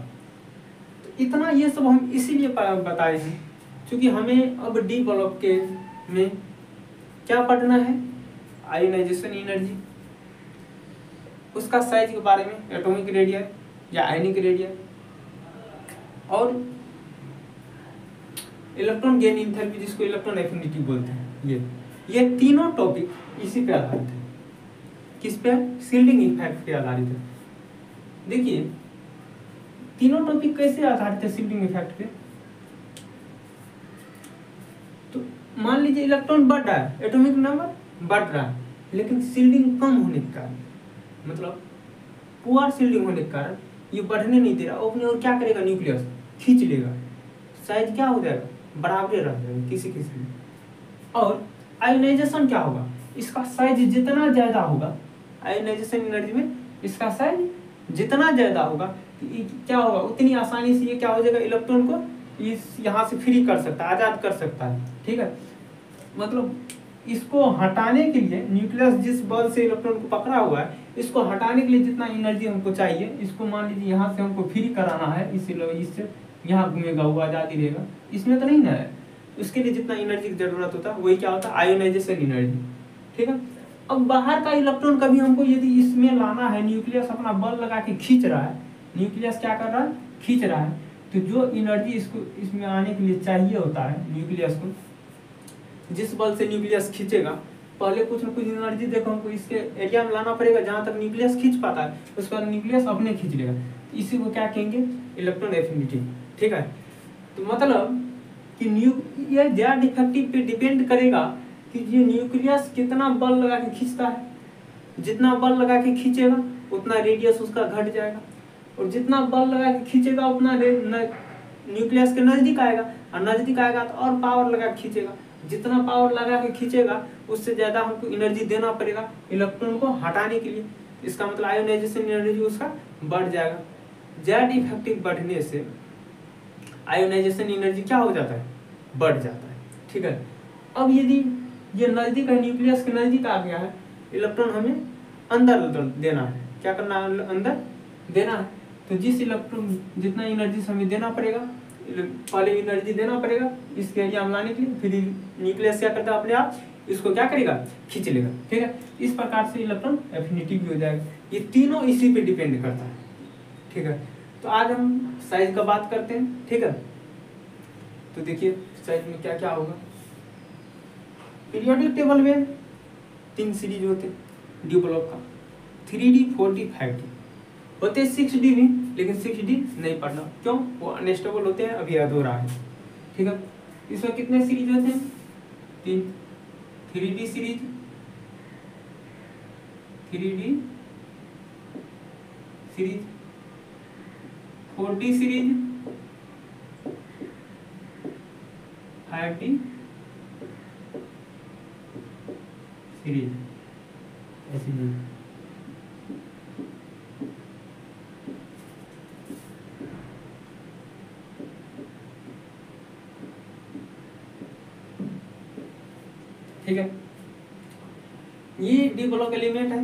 तो इतना ये सब हम इसीलिए बताए हैं क्योंकि हमें अब डी ब्लॉक के में क्या पढ़ना है, आयोनाइजेशन एनर्जी, उसका साइज के बारे में, एटॉमिक रेडियस या आयनिक रेडियस, और इलेक्ट्रॉन गेन एंथैल्पी जिसको इलेक्ट्रॉन एफिनिटी बोलते हैं। ये तीनों टॉपिक इसी पे आधारित है। किस पे, शिल्डिंग इफेक्ट पे आधारित है। देखिए तीनों टॉपिक कैसे आधारित है शिल्डिंग इफेक्ट पे, तो मान लीजिए इलेक्ट्रॉन बढ़ रहा है, एटॉमिक नंबर बढ़ रहा है, लेकिन शिल्डिंग कम होने के कारण, मतलब पुअर शिल्डिंग होने के कारण ये बढ़ने नहीं दे रहा, अपने और क्या करेगा, न्यूक्लियस खींच लेगा, साइज क्या हो जाएगा, बराबर रह जाएगा किसी किसी में। और आयोनाइजेशन क्या होगा, इसका साइज जितना ज्यादा होगा, आयोनाइजेशन एनर्जी में इसका साइज जितना ज्यादा होगा तो क्या होगा, उतनी आसानी से ये क्या हो जाएगा, इलेक्ट्रॉन को इस यहाँ से फ्री कर सकता है, आजाद कर सकता है, ठीक है। मतलब इसको हटाने के लिए, न्यूक्लियस जिस बल से इलेक्ट्रॉन को पकड़ा हुआ है, इसको हटाने के लिए जितना एनर्जी हमको चाहिए, इसको मान लीजिए यहाँ से हमको फ्री कराना है, इससे यहाँ घूमेगा, वो आजाद ही रहेगा, इसमें तो नहीं ना है। उसके लिए जितना एनर्जी की जरूरत होता है वही क्या होता है, आयोनाइजेशन एनर्जी, ठीक है। अब बाहर का इलेक्ट्रॉन कभी हमको यदि इसमें लाना है, न्यूक्लियस अपना बल लगा के खींच रहा है, न्यूक्लियस क्या कर रहा है, खींच रहा है, तो जो एनर्जी इसको इसमें आने के लिए चाहिए होता है न्यूक्लियस को, जिस बल से न्यूक्लियस खींचेगा, पहले कुछ न कुछ एनर्जी देखो हमको इसके एरिया में लाना पड़ेगा जहां तक न्यूक्लियस खींच पाता है, उसके बाद न्यूक्लियस अपने खींच लेगा, इसी को क्या कहेंगे, इलेक्ट्रॉन एफिनिटी, ठीक है। तो मतलब कि ये ज्यादा इफेक्टिव पे डिपेंड करेगा कि ये न्यूक्लियस कितना बल लगा के खींचता है, जितना बल लगा के खींचेगा उतना रेडियस उसका घट जाएगा, और जितना बल लगा के खींचेगा उतना न्यूक्लियस के नजदीक आएगा, और नजदीक आएगा तो और पावर लगा के खींचेगा। जितना पावर लगा के खींचेगा उससे ज्यादा हमको एनर्जी देना पड़ेगा इलेक्ट्रॉन को हटाने के लिए। इसका मतलब आयोनाइजेशन एनर्जी उसका बढ़ जाएगा। जेड इफेक्टिव बढ़ने से आयोनाइजेशन एनर्जी क्या हो जाता है, बढ़ जाता है। ठीक है, अब यदि ये नजदीक है, न्यूक्लियस के नजदीक आ गया है, इलेक्ट्रॉन हमें अंदर देना है। क्या करना है, अंदर देना है। तो जिस इलेक्ट्रॉन जितना एनर्जी हमें देना पड़ेगा, पहले एनर्जी देना पड़ेगा इसके एरिया में लाने के लिए, फिर न्यूक्लियस क्या करता है, अपने आप इसको क्या करेगा, खींच लेगा। ठीक है, इस प्रकार से इलेक्ट्रॉन एफिनिटी भी हो जाएगा। ये तीनों इसी पे डिपेंड करता है। ठीक है, तो आज हम साइज का बात करते हैं। ठीक है, तो देखिए साइज में क्या क्या होगा। पीरियोडिक टेबल में 3 सीरीज होते हैं डी ब्लॉक का, 3D 4D 5D होते हैं, 6D भी, लेकिन 6D नहीं पढ़ना। क्यों, वो अनस्टेबल होते हैं, अभी अधूरा है। ठीक है, इसमें कितने सीरीज होते हैं, 3, 3D series, 3D series, 4D series, 5D series, ऐसी नहीं। ठीक है, ये डी ब्लॉक एलिमेंट है।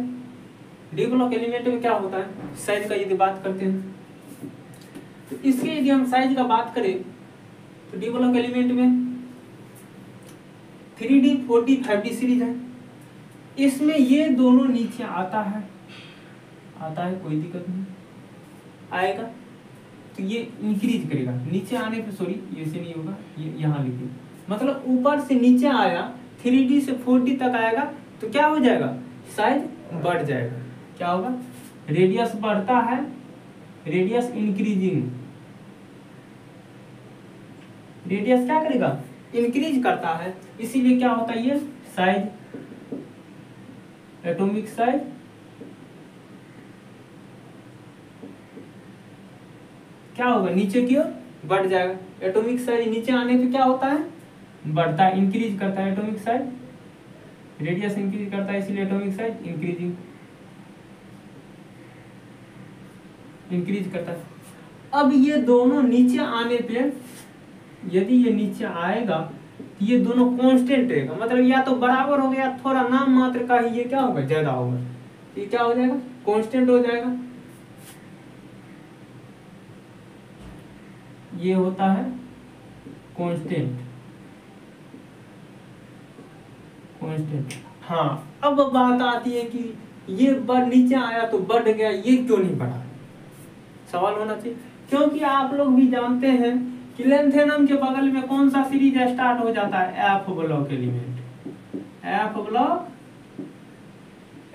डी ब्लॉक एलिमेंट में क्या होता है, साइज का यदि बात करते हैं तो इसके यदि हम साइज का बात करें तो डी ब्लॉक एलिमेंट में 3D 4D 5D सीरीज है। इसमें ये दोनों नीचे आता है, कोई दिक्कत नहीं आएगा, तो ये इंक्रीज करेगा। नीचे आने पे सॉरी ये से नहीं होगा, ये यहाँ लिखिए, मतलब ऊपर से नीचे आया 3D से 4D तक आएगा तो क्या हो जाएगा, साइज बढ़ जाएगा। क्या होगा, रेडियस बढ़ता है, रेडियस इंक्रीजिंग, रेडियस क्या करेगा, इंक्रीज करता है। इसीलिए क्या होता है, ये साइज, एटॉमिक साइज क्या होगा, नीचे की ओर बढ़ जाएगा। एटॉमिक साइज नीचे आने पे क्या होता है, बढ़ता है, इंक्रीज करता है। एटॉमिक साइज, रेडियस इंक्रीज करता है, इसीलिए एटॉमिक साइज इंक्रीजिंग, इंक्रीज करता है। अब ये दोनों नीचे आने पे, यदि ये नीचे आएगा तो ये दोनों कांस्टेंट रहेगा, मतलब या तो बराबर हो गया, थोड़ा नाम मात्र का ही ये क्या होगा, ज्यादा होगा, ये क्या हो जाएगा, कांस्टेंट हो जाएगा। ये होता है कांस्टेंट, कांस्टेंट। हाँ, अब बात आती है कि ये बढ़ नीचे आया तो बढ़ गया, ये क्यों नहीं बढ़ा, सवाल होना चाहिए। क्योंकि आप लोग भी जानते हैं कि लेंथेनम के बगल में कौन सा सीरीज स्टार्ट हो जाता है, F block element, F block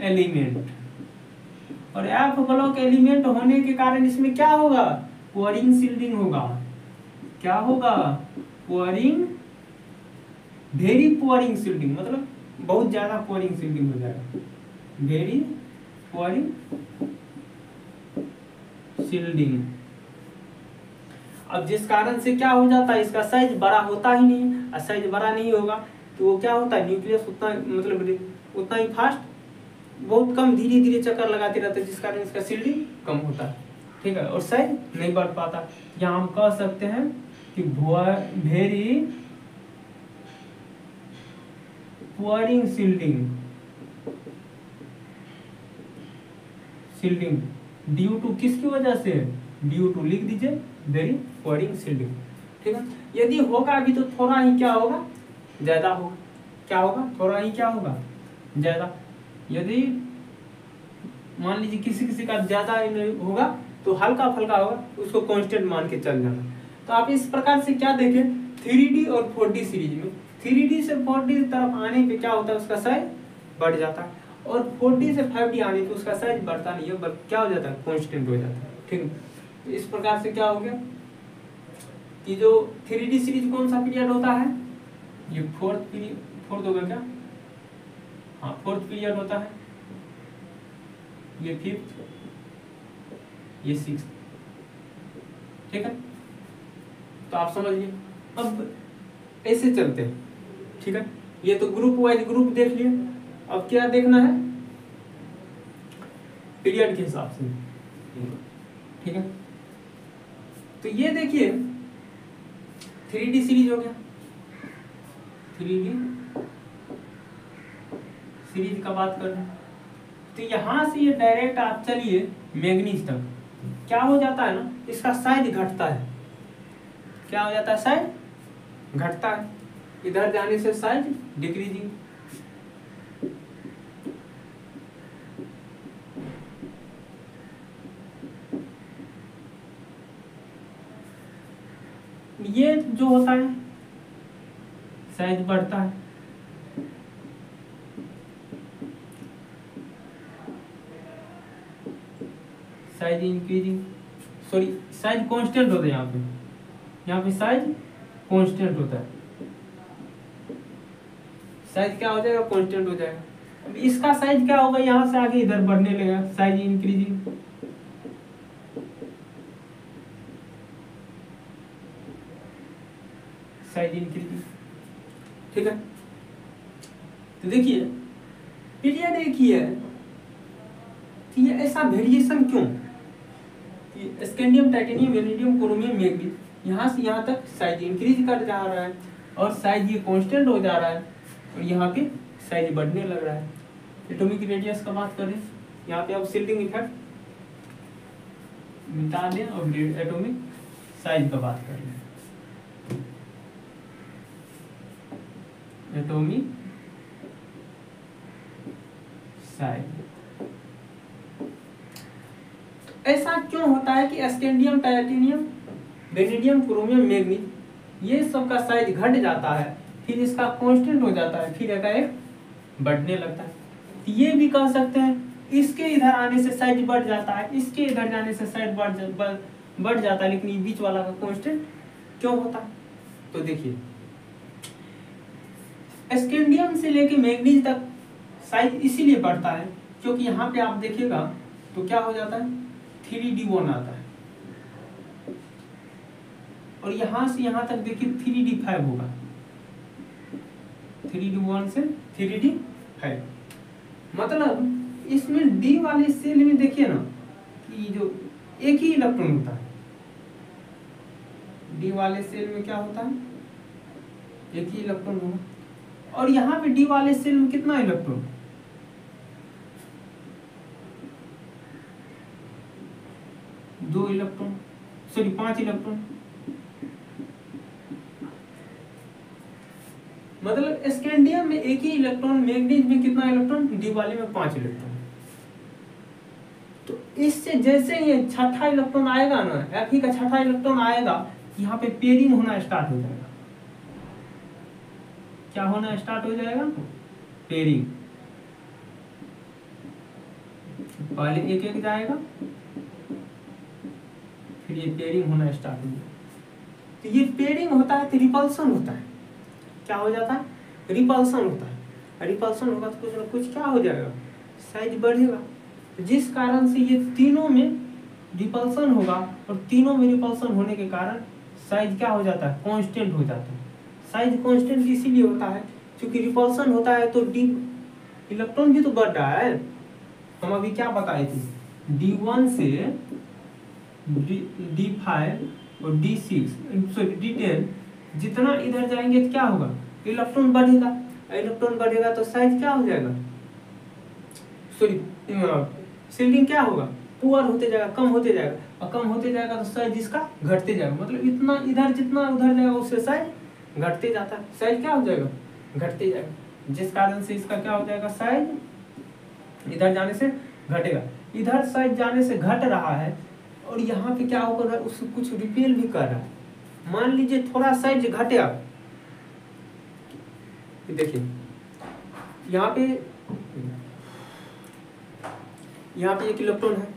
element. और एफ ब्लॉक एलिमेंट होने के कारण इसमें क्या होगा, पोरिंग सील्डिंग होगा। क्या होगा, पोरिंग, वेरी पोरिंग सील्डिंग, मतलब बहुत ज्यादा पोरिंग सील्डिंग हो जाएगा, वेरी पोरिंग सील्डिंग। अब जिस कारण से क्या हो जाता है, इसका साइज बड़ा होता ही नहीं है, और साइज बड़ा नहीं होगा तो वो क्या होता है, न्यूक्लियस उतना मतलब उतना ही फास्ट, बहुत कम धीरे धीरे चक्कर लगाते रहते हैं, जिस कारण इसका सील्डिंग कम होता है। ठीक है, और साइज नहीं बढ़ पाता। यहाँ हम कह सकते हैं कि very pouring shielding, shielding due to किसकी वजह से, ड्यू टू लिख दीजिए, वेरी पोरिंग सील्डिंग। ठीक है, यदि होगा भी तो थोड़ा ही क्या होगा, ज्यादा होगा। क्या होगा, थोड़ा ही क्या होगा, ज्यादा। यदि मान लीजिए किसी किसी का ज्यादा होगा तो हल्का फल्का होगा, उसको कांस्टेंट मान के चल जाना। तो आप इस प्रकार से क्या देखें, 3D और 4D सीरीज में 3D से 4D तरफ आने पे क्या होता है, उसका साइज बढ़ जाता है, और 4D से 5D आने पे उसका साइज बढ़ता नहीं है, बल्कि क्या हो जाता है, कांस्टेंट हो जाता है। ठीक है, तो इस प्रकार से क्या हो गया कि जो 3D सीरीज कौन सा पीरियड होता है, ये फोर्थ होगा क्या, हाँ फोर्थ पीरियड होता है, ये फिफ्थ, ये सिक्स्थ, ठीक है, तो आप समझ लिए। अब ऐसे चलते हैं, ठीक है, ये तो ग्रुप वाइज ग्रुप देख लिए। अब क्या देखना है, पीरियड के हिसाब से, ठीक है। तो ये देखिए 3D सीरीज हो गया, 3D सीरीज का बात कर रहे हैं। तो यहां से ये डायरेक्ट आप चलिए मैग्नीज तक, क्या हो जाता है ना, इसका साइज घटता है। क्या हो जाता है, साइज घटता है, इधर जाने से साइज डिक्रीजिंग। ये जो होता है साइज बढ़ता है, size increasing, sorry size constant होता है यहाँ पे साइज कांस्टेंट होता है, साइज क्या हो जाएगा, कांस्टेंट हो जाएगा। अब इसका साइज क्या होगा, यहाँ से आगे इधर बढ़ने लगेगा, साइज इंक्रीजिंग। साइज इंक्रीजिंग, ठीक है। तो देखिए पीरियड एक ही है, तो ये ऐसा वेरिएशन क्यों, scandium, titanium, vanadium, chromium, manganese, यहाँ से यहाँ तक साइज इंक्रीज कर जा रहा है और साइज ये कांस्टेंट हो जा रहा है और यहाँ पे साइज बढ़ने लग रहा है। एटॉमिक रेडियस का बात करें, यहाँ पे आप शिल्डिंग इफेक्ट मिटा दें और एटॉमिक साइज का बात कर लें। एटॉमिक साइज ऐसा क्यों होता है कि scandium, titanium, vanadium, chromium, manganese ये सब का साइज घट जाता है, फिर इसका कांस्टेंट हो जाता है, फिर एकाएक बढ़ने लगता है। ये भी कह सकते हैं इसके इधर आने से साइज बढ़ जाता है, इसके इधर जाने से साइज बढ़ जाता है, लेकिन ये बीच वाला का कांस्टेंट क्यों होता है। तो देखिए स्कैंडियम से लेके मैग्नीज तक साइज इसीलिए बढ़ता है क्योंकि यहाँ पे आप देखिएगा तो क्या हो जाता है, 3D1 आता है और यहां से यहां तक देखिए 3D5 होगा, 3D1 से 3D5। मतलब इसमें डी वाले सेल में देखिए ना कि जो एक ही इलेक्ट्रॉन होता है, डी वाले सेल में क्या होता है, एक ही इलेक्ट्रॉन होगा, और यहाँ पे डी वाले सेल में कितना इलेक्ट्रॉन, दो इलेक्ट्रॉन, सॉरी 5 इलेक्ट्रॉन। मतलब स्कैंडियम में एक ही इलेक्ट्रॉन, मैग्नीज में कितना इलेक्ट्रॉन, डी वाले में 5 इलेक्ट्रॉन। तो इससे जैसे ये छठा इलेक्ट्रॉन आएगा ना, Fe का छठा इलेक्ट्रॉन आएगा, यहाँ पे पेयरिंग होना स्टार्ट हो जाएगा। क्या होना स्टार्ट हो जाएगा, पेयरिंग। पहले एक एक जाएगा, फिर ये पेयरिंग होना स्टार्ट हो जाएगा। तो ये पेयरिंग होता है तो रिपल्सन होता है, क्या हो जाता है, रिपल्सन होता है। रिपल्सन होगा तो कुछ ना कुछ क्या हो जाएगा, साइज बढ़ेगा, जिस कारण से ये तीनों में रिपल्सन होगा और तीनों में रिपल्सन होने के कारण साइज क्या हो जाता है, कांस्टेंट हो जाता है। साइज कांस्टेंट इसीलिए होता है क्योंकि रिपल्सन होता है तो डी इलेक्ट्रॉन भी तो बढ़ रहा है। हम अभी क्या बताए थे, D1 से D5 और D6 सॉरी D10 जितना इधर जाएंगे तो क्या होगा, इलेक्ट्रॉन बढ़ेगा, इलेक्ट्रॉन बढ़ेगा तो साइज क्या हो जाएगा, सॉरी शिल्डिंग क्या होगा, पुअर होते जाएगा, कम होते जाएगा, और कम होते जाएगा तो साइज इसका घटते जाएगा। मतलब इतना इधर जितना उधर जाएगा उससे साइज घटते जाता है, साइज क्या हो जाएगा, घटते जाएगा, जिस कारण से इसका क्या हो जाएगा, साइज इधर जाने से घटेगा, इधर साइज जाने से घट रहा है और यहाँ पे क्या होगा, उसको कुछ रिपेल भी कर रहा है। मान लीजिए थोड़ा साइज घटेगा, देखिए यहाँ पे एक इलेक्ट्रॉन है,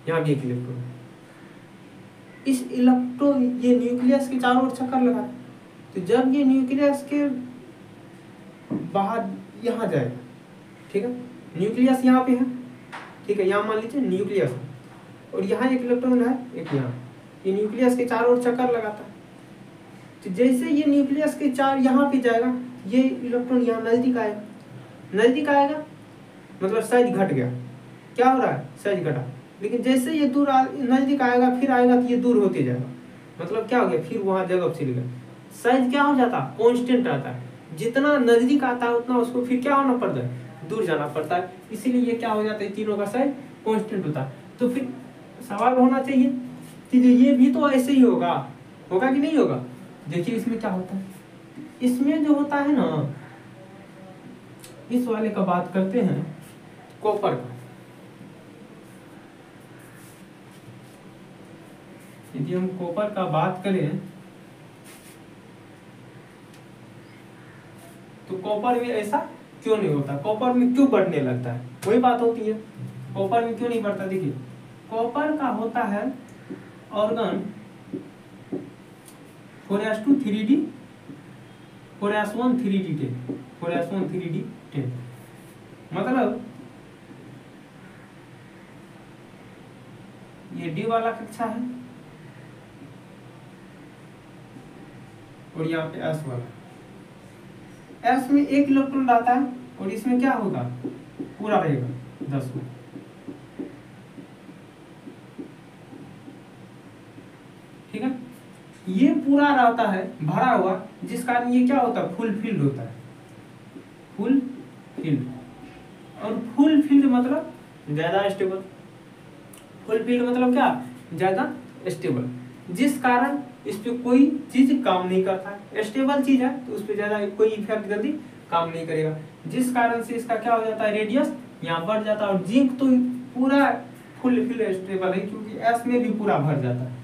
यहाँ भी एक इलेक्ट्रॉन है, इस इलेक्ट्रॉन ये न्यूक्लियस के चारों ओर चक्कर लगा, तो जब ये न्यूक्लियस के बाहर यहाँ जाएगा, ठीक है, न्यूक्लियस यहाँ पे है, ठीक है, यहाँ मान लीजिए न्यूक्लियस है और यहाँ एक इलेक्ट्रॉन है, एक यहाँ, ये न्यूक्लियस के चारों ओर चक्कर लगाता है। तो जैसे ये न्यूक्लियस के चार यहाँ पे जाएगा, ये इलेक्ट्रॉन यहाँ नजदीक आएगा, नजदीक आएगा मतलब साइज घट गया। क्या हो रहा है, साइज घटा। लेकिन जैसे ये दूर नजदीक आएगा, फिर आएगा तो ये दूर होते जाएगा, मतलब क्या हो गया, फिर वहां जगह से गया। साइज क्या हो जाता, कांस्टेंट रहता है। जितना नजदीक आता है उतना उसको फिर क्या होना पड़ता है, दूर जाना पड़ता है। इसीलिए ये क्या हो जाता है, तीनों का साइज कांस्टेंट होता है। तो फिर सवाल होना चाहिए कि ये भी तो ऐसे ही होगा, होगा कि नहीं होगा। देखिए इसमें क्या होता है, इसमें जो होता है ना, इस वाले का बात करते हैं, कॉपर का। यदि हम कॉपर का बात करें तो कॉपर में ऐसा क्यों नहीं होता, कॉपर में क्यों बढ़ने लगता है, वही बात होती है। कॉपर में क्यों नहीं बढ़ता, देखिए कॉपर का होता है organ 4s2 3d 4s1 3d10 4s1 3d10, मतलब ये डी वाला कक्षा है और यहाँ पे एस वाला। एस में 1 इलेक्ट्रॉन रहता है और इसमें क्या होगा, पूरा रहेगा 10 में। ठीक है, ये पूरा रहता है भरा हुआ, जिस कारण ये क्या होता है, फुल फील्ड होता है, फुल फील्ड। और फुल फील्ड मतलब ज्यादा स्टेबल, फुल फील्ड मतलब क्या, ज्यादा स्टेबल, जिस कारण इस पे कोई चीज काम नहीं करता है। स्टेबल चीज है तो उस पर ज्यादा कोई इफेक्ट जल्दी काम नहीं करेगा, जिस कारण से इसका क्या हो जाता है, रेडियस यहाँ बढ़ जाता है। और जिंक तो पूरा फुल फील्ड स्टेबल है, क्योंकि एस में भी पूरा भर जाता है।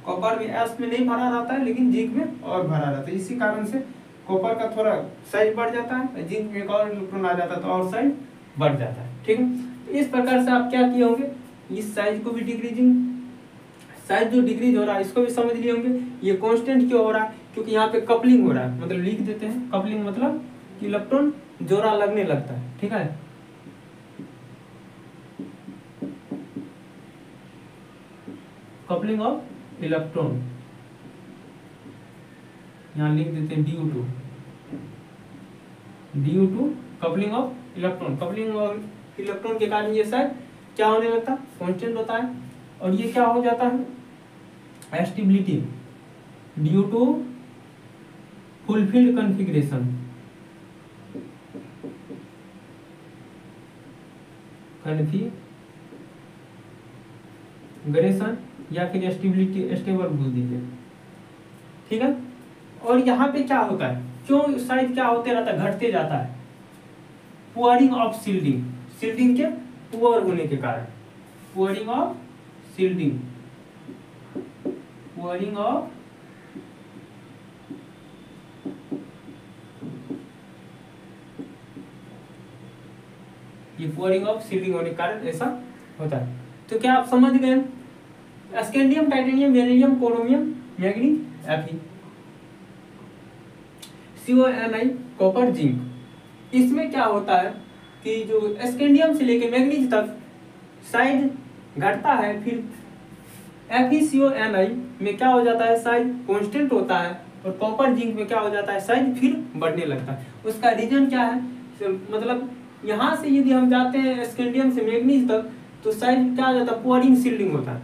कॉपर में एस में नहीं भरा रहता है, लेकिन जिंक में और भरा रहता है। इसी कारण से कॉपर का थोड़ा साइज बढ़ जाता है, जिंक में एक और इलेक्ट्रॉन आ जाता है तो और साइज बढ़ जाता है। ठीक है, तो इस प्रकार से आप क्या किए होंगे, इस साइज को भी डिक्रीजिंग, साइज जो डिक्रीज हो रहा है इसको भी समझ लिए होंगे। ये कांस्टेंट क्यों हो रहा है, क्योंकि यहाँ पे कपलिंग हो रहा है, मतलब लिख देते हैं कपलिंग मतलब कि इलेक्ट्रॉन जोड़ा लगने लगता है। ठीक है, कपलिंग ऑफ इलेक्ट्रॉन, यहाँ लिख देते हैं DU2 coupling of electron. Coupling of electron के कारण ये साइज क्या होने लगता है, कांस्टेंट होता है। और ये क्या हो जाता है, stability due to fulfilled configuration, configuration या फिर स्टेबिलिटी, स्टेबल बोल दीजिए। ठीक है, और यहाँ पे क्या होता है, क्यों साइज क्या होते रहता है, घटते जाता है, पुअरिंग ऑफ सील्डिंग, सील्डिंग के पुअर होने के कारण, पुअरिंग ऑफ सील्डिंग, पुअरिंग ऑफ ये पुअरिंग ऑफ सील्डिंग होने के कारण ऐसा होता है। तो क्या आप समझ गए, scandium, titanium, beryllium, chromium, manganese, Fe, CONI, copper, zinc. इसमें क्या होता है कि जो स्कैंडियम से लेके मैग्नीज तक साइज घटता है, फिर FeCONI में क्या हो जाता है, साइज कांस्टेंट होता है। और कॉपर, जिंक में क्या हो जाता है, साइज फिर बढ़ने लगता है। उसका रीजन क्या है, मतलब यहाँ से यदि हम जाते हैं स्कैंडियम से मैग्नीज तक तो साइज क्या हो जाता है, पुअरिंग सील्डिंग होता है।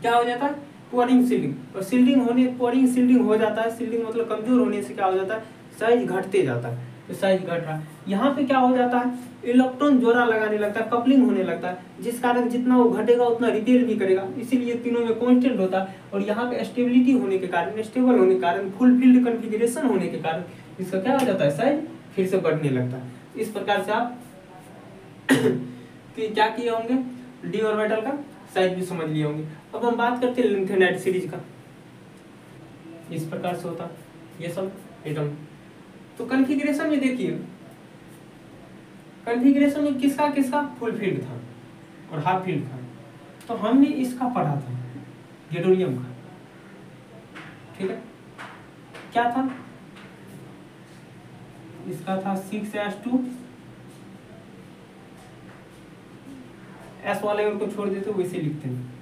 क्या हो जाता है, पुअरिंग सील्डिंग। और सील्डिंग होने, पुअरिंग सील्डिंग हो जाता है, सील्डिंग मतलब कमजोर होने से क्या हो जाता है, साइज घटते जाता है। तो साइज घट रहा है, यहाँ पे क्या हो जाता है, इलेक्ट्रॉन जोड़ा लगाने लगता है, कपलिंग होने लगता है, जिस कारण जितना वो घटेगा उतना रिपेल भी करेगा, इसीलिए तीनों में कांस्टेंट होता है। और यहाँ पे स्टेबिलिटी होने के कारण, स्टेबल होने के कारण, फुल फील्ड कॉन्फ़िगरेशन होने के कारण इसका क्या हो जाता है, साइज फिर से बढ़ने लगता है। इस प्रकार से आप क्या किए होंगे, डी ऑर्बिटल का साइज भी समझ लिए होंगे। अब हम बात करते हैं लिंथेनाइड सीरीज का। इस प्रकार से होता ये सब एटम। तो कॉन्फ़िगरेशन में देखिए, कॉन्फ़िगरेशन में किसका किसका फुल फील्ड था और हाफ फील्ड था। तो हमने इसका पढ़ा था, गैडोनियम का। ठीक है, क्या था, इसका था 6s2, S वाले को छोड़ देते वैसे लिखते हैं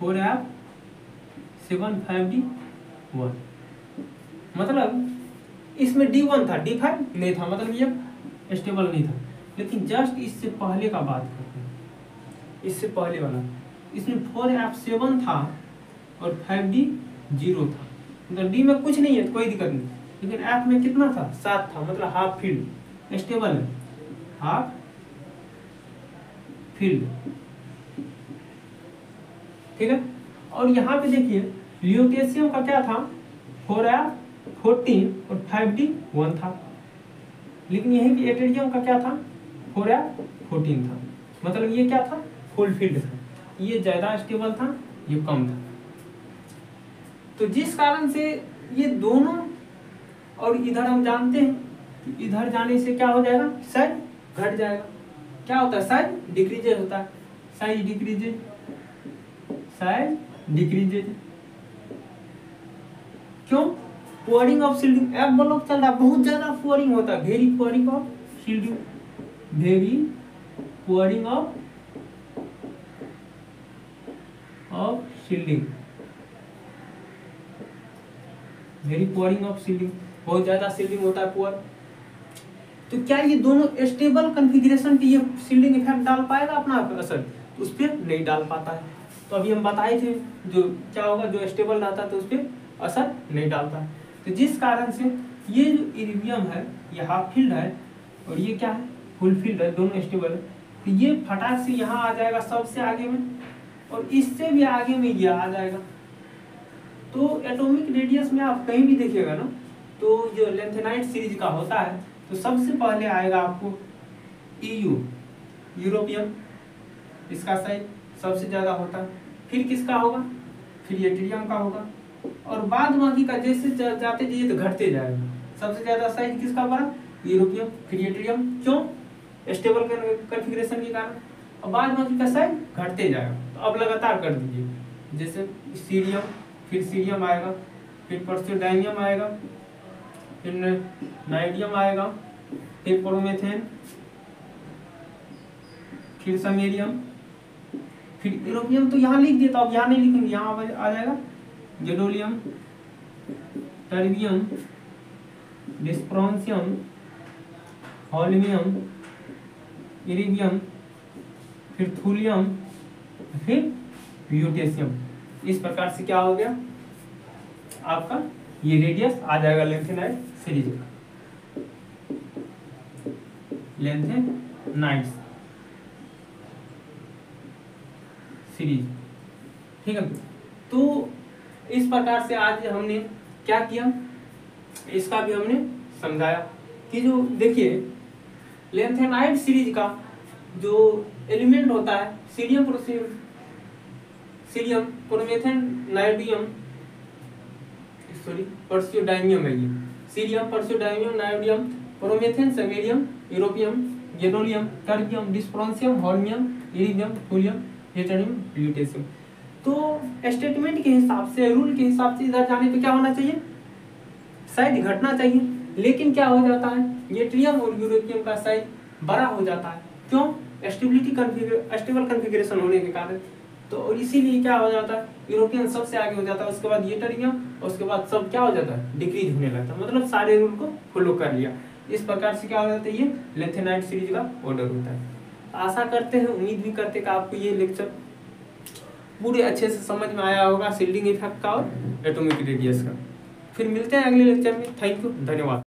4f751, मतलब इसमें D1 था, D5 नहीं था, मतलब ये स्टेबल नहीं था। लेकिन जस्ट इससे पहले का बात करते हैं, इससे पहले वाला, इसमें 4f7 था और 5d 0 था, मतलब D में कुछ नहीं है, कोई दिक्कत नहीं, लेकिन F में कितना था, 7 था, मतलब हाफ फील्ड स्टेबल है, हाफ फील्ड, ठीक है। और यहाँ पे देखिए ल्यूटेशियम का क्या था, 4f14 और 5d 1 था, लेकिन यहीं पे एटेरियम का क्या था, 4f14 था, मतलब ये क्या था, फुल फील्ड था, ये ज्यादा स्टेबल था, ये कम था। तो जिस कारण से ये दोनों, और इधर हम जानते हैं कि इधर जाने से क्या हो जाएगा, साइज घट जाएगा, क्या होता है, साइज डिक्रीजेज होता है, साइज डिक्रीजेज, साइज डिक्रीजेज, क्यों, pouring of shielding, F block चल रहा है, बहुत ज्यादा पुअरिंग होता है, very pouring of shielding, very pouring of shielding, very pouring of shielding, बहुत ज्यादा शील्डिंग होता है, पुअर। तो क्या ये दोनों स्टेबल कॉन्फ़िगरेशन पे ये शील्डिंग इफेक्ट डाल पाएगा अपना असर, उस पर नहीं डाल पाता है। तो अभी हम बताए थे जो क्या होगा, जो स्टेबल रहता है तो उस पर असर नहीं डालता है। तो जिस कारण से ये जो इरिडियम है ये हाफ फील्ड है और ये क्या है, फुल फील्ड है, दोनों स्टेबल है, तो ये फटाक से यहाँ आ जाएगा सबसे आगे में, और इससे भी आगे में ये आ जाएगा। तो एटॉमिक रेडियस में आप कहीं भी देखिएगा ना, तो जो लेंथेनाइट सीरीज का होता है तो सबसे पहले आएगा आपको EU, यूरोपियन, इसका साइज सबसे ज्यादा होता है, फिर किसका होगा, फिर एट्रियम का होगा, और बाद बाकी का जैसे जाते जाइए तो घटते जाएगा। सबसे ज्यादा साइज किसका बड़ा, यूरोपियम, फिर एट्रियम, क्यों, स्टेबल कॉन्फ़िगरेशन के कारण, और बाद बाकी का साइज घटते जाएगा। तो अब लगातार कर दीजिए, जैसे सीरियम, फिर सीरियम आएगा, फिर परसियोडाइनियम आएगा, फिर नाइडियम आएगा, फिर प्रोमेथेन, फिर समेरियम, फिर यूरोपियम। तो यहाँ लिख देता हूँ, यहाँ नहीं लिखेंगे, यहाँ आ जाएगा जेडोलियम, टर्बियम, डिस्प्रोंसियम, होल्मियम, इरिडियम, फिर थूलियम, फिर ल्यूटेशियम। इस प्रकार से क्या हो गया आपका, ये रेडियस आ जाएगा लेंथेनाइट सीरीज का, लेंथेनाइट सीरीज, ठीक है। तो इस प्रकार से आज हमने क्या किया, इसका भी हमने समझाया कि जो देखिए लेंथेनाइट सीरीज का जो एलिमेंट होता है, सीरियम, प्रोमेथेन, नाइडियम, सॉरी परसियोडाइनियम है ये, cerium, praseodymium, neodymium, promethium, samarium, europium, gadolinium, terbium, dysprosium, holmium, iridium, thulium, ytterbium, lutetium. तो स्टेटमेंट के हिसाब से, रूल के हिसाब से इधर जाने पे क्या होना चाहिए, साइज घटना चाहिए, लेकिन क्या हो जाता है, एट्रियम और यूरोपियम का साइज बड़ा हो जाता है, क्यों, स्टेबल कॉन्फ़िगरेशन होने के कारण। तो और इसीलिए क्या हो जाता है, यूरोपियन सबसे आगे हो जाता है, उसके बाद एट्रियम, और उसके बाद सब क्या हो जाता है, डिक्रीज होने लगता है, मतलब सारे रूल को फॉलो कर लिया। इस प्रकार से क्या हो जाता है, ये लेंथेनाइट सीरीज का ऑर्डर होता है। आशा करते हैं, उम्मीद भी करते हैं कि आपको ये लेक्चर पूरे अच्छे से समझ में आया होगा, शील्डिंग इफेक्ट का और एटॉमिक रेडियस का। फिर मिलते हैं अगले लेक्चर में, थैंक यू, धन्यवाद।